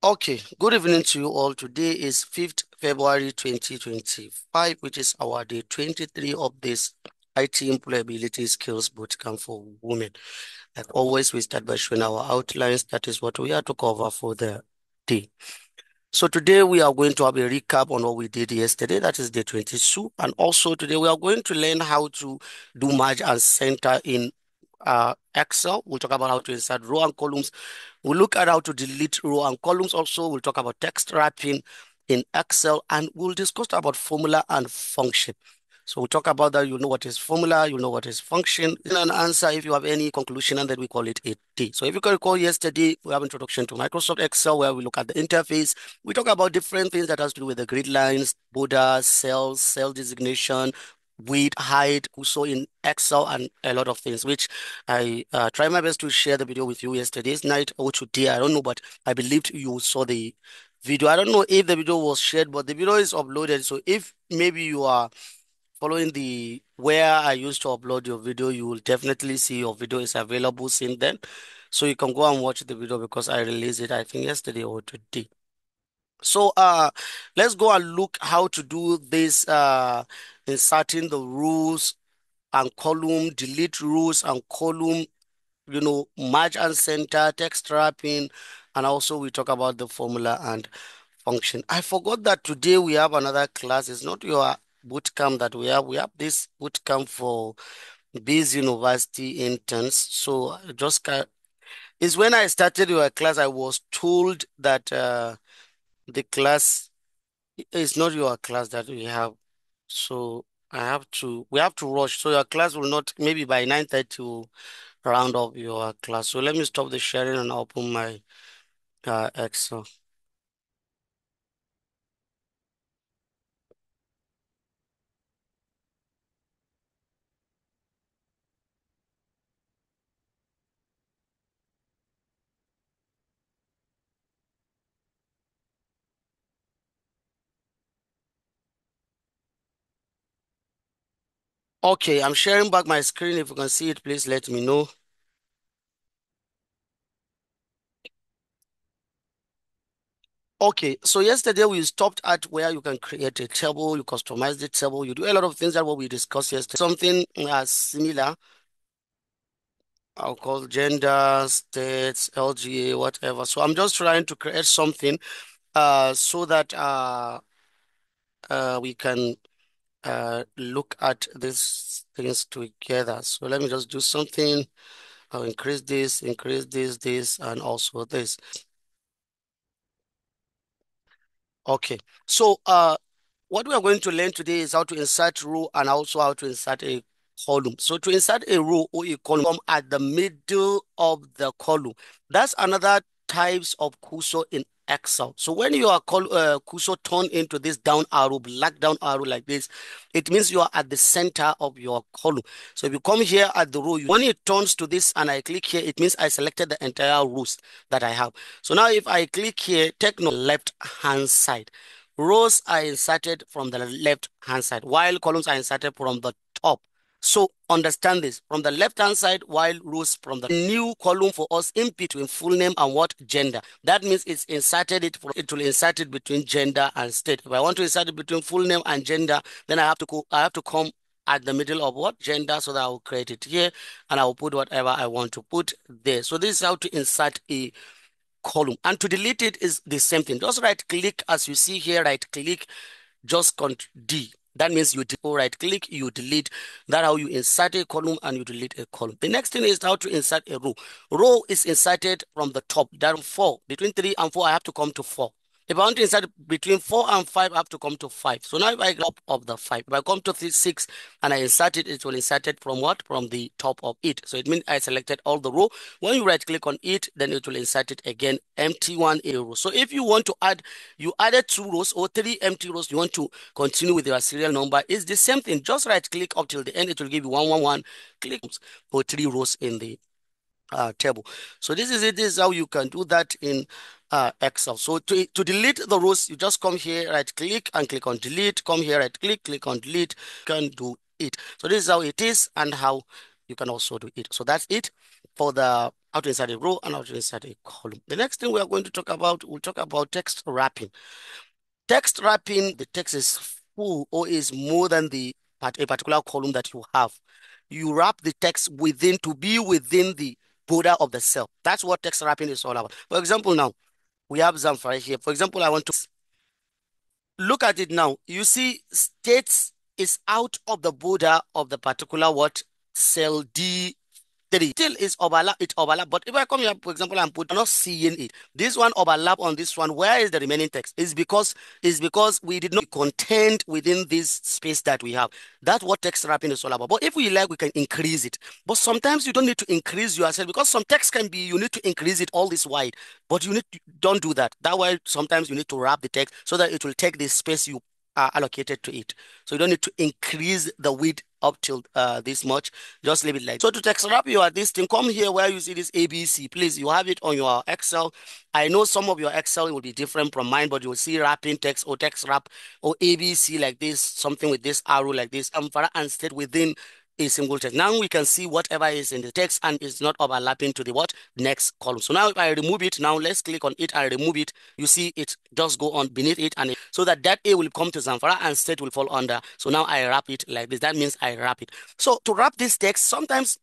Okay, good evening to you all. Today is 5th February 2025, which is our day 23 of this IT Employability Skills Bootcamp for Women. Like always, we start by showing our outlines. That is what we are to cover for the day. So today we are going to have a recap on what we did yesterday. That is day 22. And also today we are going to learn how to do merge and center in Excel. We'll talk about how to insert row and columns. We'll look at how to delete row and columns also. We'll talk about text wrapping in Excel, and we'll discuss about formula and function. So we'll talk about that. You know what is formula, you know what is function. And an answer if you have any conclusion, and then we call it a day. So if you can recall yesterday, we have introduction to Microsoft Excel where we look at the interface. We talk about different things that has to do with the grid lines, borders, cells, cell designation, width, height, also in Excel, and a lot of things, which I try my best to share the video with you yesterday's night or today. I don't know, but I believed you saw the video. I don't know if the video was shared, but the video is uploaded. So if maybe you are following the where I used to upload your video, you will definitely see your video is available since then. So you can go and watch the video because I released it, I think yesterday or today. So let's go and look how to do this inserting the rules and column, delete rows and column, merge and center, text wrapping, and also we talk about the formula and function. I forgot that today we have another class. It's not your bootcamp that we have. We have this bootcamp for these university interns. So it's when I started your class, I was told that the class is not your class that we have. So we have to rush. So your class will not, maybe by 9:30 round up your class. So let me stop the sharing and open my Excel. Okay, I'm sharing back my screen. If you can see it, please let me know. Okay, so yesterday we stopped at where you can create a table, you customize the table, you do a lot of things that what we discussed yesterday. Something similar, I'll call gender, states, LGA, whatever. So I'm just trying to create something so that we can look at these things together. So let me just do something. I'll increase this, and also this. Okay. So what we are going to learn today is how to insert row and also how to insert a column. So to insert a row or a column at the middle of the column, that's another types of cursor in Excel. So when your cursor turn into this down arrow, black down arrow like this, it means you are at the center of your column. So if you come here at the row, when it turns to this and I click here, it means I selected the entire rows that I have. So now if I click here, take note left hand side. Rows are inserted from the left hand side, while columns are inserted from the top. So understand this from the left hand side, while rows from the new column for us in between full name and what gender. That means it will insert it between gender and state. If I want to insert it between full name and gender, then I have to come at the middle of what gender, so that I will create it here and I will put whatever I want to put there. So this is how to insert a column, and to delete it is the same thing. Just right click as you see here, right click, just D. That means you right click, you delete. That's how you insert a column and you delete a column. The next thing is how to insert a row. Row is inserted from the top. That 4, between 3 and 4, I have to come to 4. If I want to insert between 4 and 5, I have to come to 5. So now if I go up of the 5, if I come to 6 and I insert it, it will insert it from what? From the top of it. So it means I selected all the row. When you right click on it, then it will insert it again, empty one a row. So if you want to add, you added 2 rows or 3 empty rows, you want to continue with your serial number, it's the same thing. Just right click up till the end, it will give you 111, click for 3 rows in the table. So this is it. This is how you can do that in Excel. So to delete the rows, you just come here, right click and click on delete. Come here, right click, click on delete. You can do it. So this is how it is and how you can also do it. So that's it for the how to insert a row and how to insert a column. The next thing we are going to talk about, we'll talk about text wrapping. Text wrapping, the text is full or is more than a particular column that you have. You wrap the text within to be within the border of the cell. That's what text wrapping is all about. For example, now we have Zamfara here. For example, I want to look at it now. You see, states is out of the border of the particular what cell D3 still is overlap, it overlap. But if I come here, for example, and put, I'm not seeing it. This one overlap on this one. Where is the remaining text? Is because we did not contained within this space that we have. That's what text wrapping is all about. But if we like, we can increase it. But sometimes you don't need to increase yourself because some text can be, you need to increase it all this wide. But don't do that. That way, sometimes you need to wrap the text so that it will take the space you are allocated to it. So you don't need to increase the width up till this much. Just leave it like. So to text wrap you at this thing, come here where you see this ABC. Please, you have it on your Excel. I know some of your Excel will be different from mine, but you'll see wrapping text or text wrap or ABC like this, something with this arrow like this, and state within a single text. Now we can see whatever is in the text and it's not overlapping to the what next column. So now if I remove it, now let's click on it and remove it. You see it just go on beneath it, and so that A will come to Zamfara and state will fall under. So now I wrap it like this. That means I wrap it. So to wrap this text, sometimes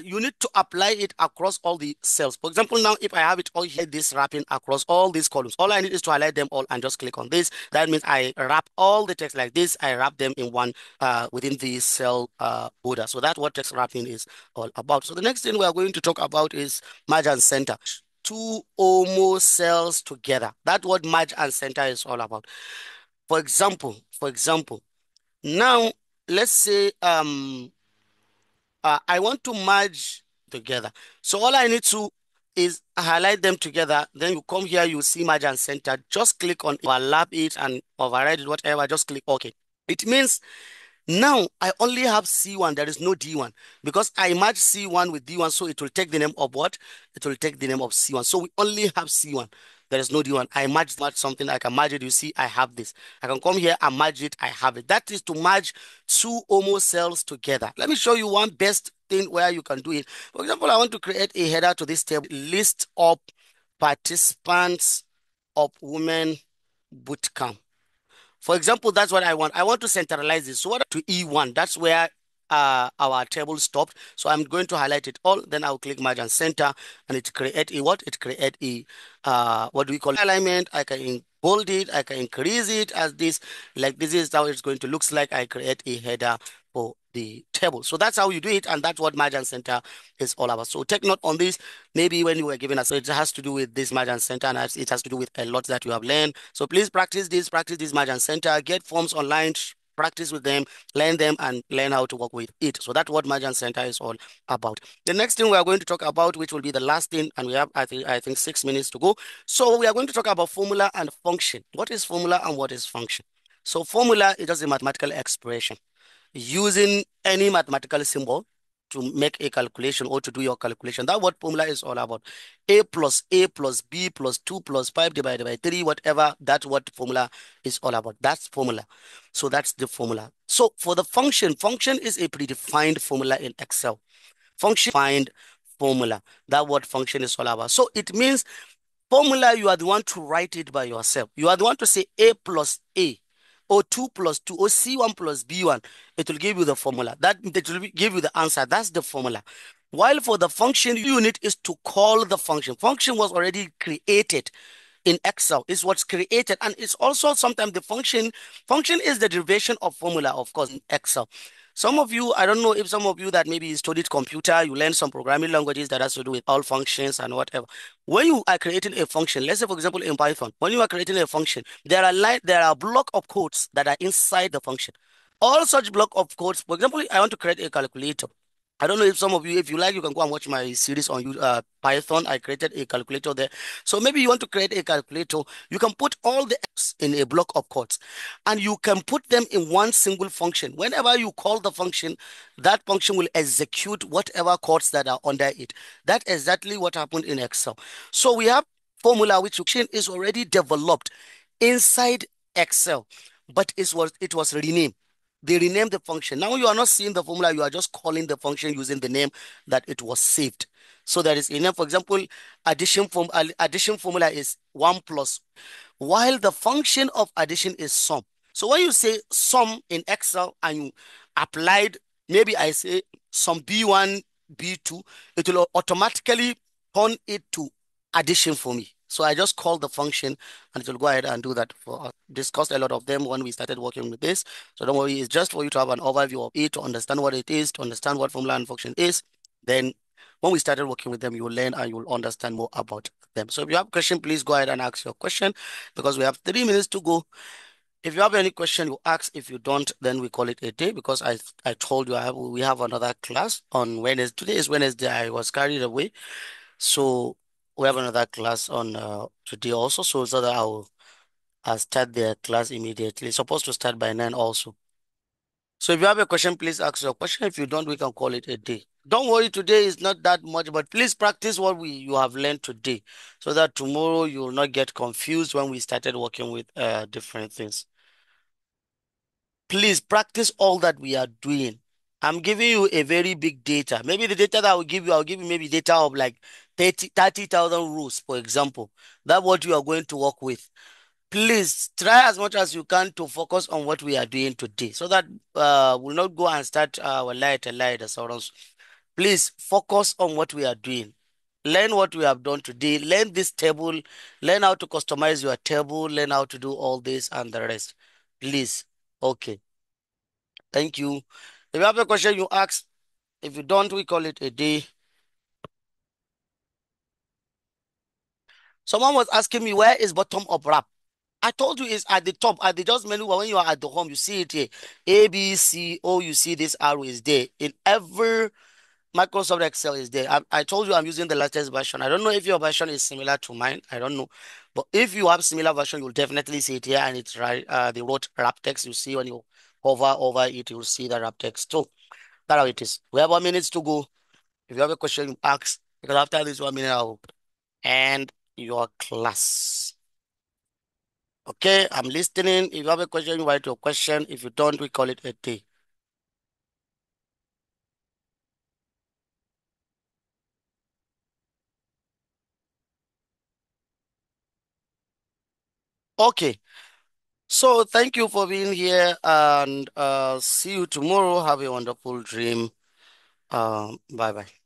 you need to apply it across all the cells. For example, now if I have it all here, this wrapping across all these columns, all I need is to highlight them all and just click on this. That means I wrap all the text like this. I wrap them in one within the cell border. So that's what text wrapping is all about. So the next thing we are going to talk about is merge and center. Two or more cells together. That's what merge and center is all about. For example, now let's say I want to merge together. So all I need to is highlight them together. Then you come here, you see merge and center. Just click on overlap it and override it, whatever. Just click OK. It means now I only have C1. There is no D1 because I merge C1 with D1. So it will take the name of what? It will take the name of C1. So we only have C1. There is no D1. I merge something. I can merge it. You see, I have this. I can come here and merge it. I have it. That is to merge two homo cells together. Let me show you one best thing where you can do it. For example, I want to create a header to this table. List of participants of women bootcamp. For example, that's what I want. I want to centralize this. So what to E1? That's where our table stopped. So I'm going to highlight it all. Then I'll click merge and center, and it create a what? It create a what do we call it? Alignment. I can bold it. I can increase it as this. Like this is how it's going to looks like. I create a header for the table. So that's how you do it, and that's what merge and center is all about. So take note on this. Maybe when you were given us, so it has to do with this merge and center, and it has to do with a lot that you have learned. So please practice this merge and center. Get forms online, practice with them, learn them, and learn how to work with it. So that's what merge and center is all about. The next thing we are going to talk about, which will be the last thing, and we have I think 6 minutes to go. So we are going to talk about formula and function. What is formula and what is function? So formula is just a mathematical expression using any mathematical symbol to make a calculation or to do your calculation. That's what formula is all about. A plus B plus 2 plus 5 divided by 3, whatever, that's what formula is all about. That's formula. So that's the formula. So for the function is a predefined formula in Excel. Function defined formula. That's what function is all about. So it means formula, you are the one to write it by yourself. You are the one to say A plus A or 2 plus 2 or C1 plus B1. It will give you the formula. It will give you the answer. That's the formula. While for the function, unit is to call the function. Function was already created in Excel. Is what's created, and it's also sometimes the function is the derivation of formula, of course, in Excel. Some of you, I don't know if some of you that maybe studied computer, you learned some programming languages that has to do with all functions and whatever. When you are creating a function, let's say for example in Python, when you are creating a function, there are block of codes that are inside the function. All such block of codes, for example, I want to create a calculator. I don't know if some of you, if you like, you can go and watch my series on Python. I created a calculator there. So maybe you want to create a calculator. You can put all the X in a block of codes, and you can put them in one single function. Whenever you call the function, that function will execute whatever codes that are under it. That's exactly what happened in Excel. So we have formula which is already developed inside Excel, but it was renamed. they rename the function. Now you are not seeing the formula, you are just calling the function using the name that it was saved. So there is a name, for example, addition formula is 1 plus, while the function of addition is sum. So when you say sum in Excel and you applied, maybe I say sum B1, B2, it will automatically turn it to addition for me. So I just call the function and it will go ahead and do that for us. Discussed a lot of them when we started working with this. So don't worry, it's just for you to have an overview of it, to understand what it is, to understand what formula and function is. Then when we started working with them, you will learn and you will understand more about them. So if you have a question, please go ahead and ask your question because we have 3 minutes to go. If you have any question, you ask. If you don't, then we call it a day because I told you we have another class on Wednesday. Today is Wednesday. I was carried away. So we have another class on today also. So that I'll start the class immediately. It's supposed to start by 9 also. So if you have a question, please ask your question. If you don't, we can call it a day. Don't worry, today is not that much, but please practice what you have learned today so that tomorrow you will not get confused when we started working with different things. Please practice all that we are doing. I'm giving you a very big data. Maybe the data that I'll give you maybe data of like 30,000 rules, for example. That's what you are going to work with. Please try as much as you can to focus on what we are doing today so that we'll not go and start our light the sorrows. Please focus on what we are doing. Learn what we have done today. Learn this table. Learn how to customize your table. Learn how to do all this and the rest. Please. Okay. Thank you. If you have a question, you ask. If you don't, we call it a day. Someone was asking me, where is bottom up wrap? I told you it's at the top, at the just menu. When you are at the home, you see it here. A, B, C, O, you see this arrow is there. In every Microsoft Excel is there. I told you I'm using the latest version. I don't know if your version is similar to mine. I don't know. But if you have similar version, you'll definitely see it here. And it's right. The wrote wrap text. You see when you hover over it, you'll see the wrap text. So that's how it is. We have 1 minute to go. If you have a question, you ask. Because after this 1 minute, I'll end your class. Okay, I'm listening. If you have a question, you write your question. If you don't, we call it a day. Okay, so thank you for being here and see you tomorrow. Have a wonderful dream. Bye bye.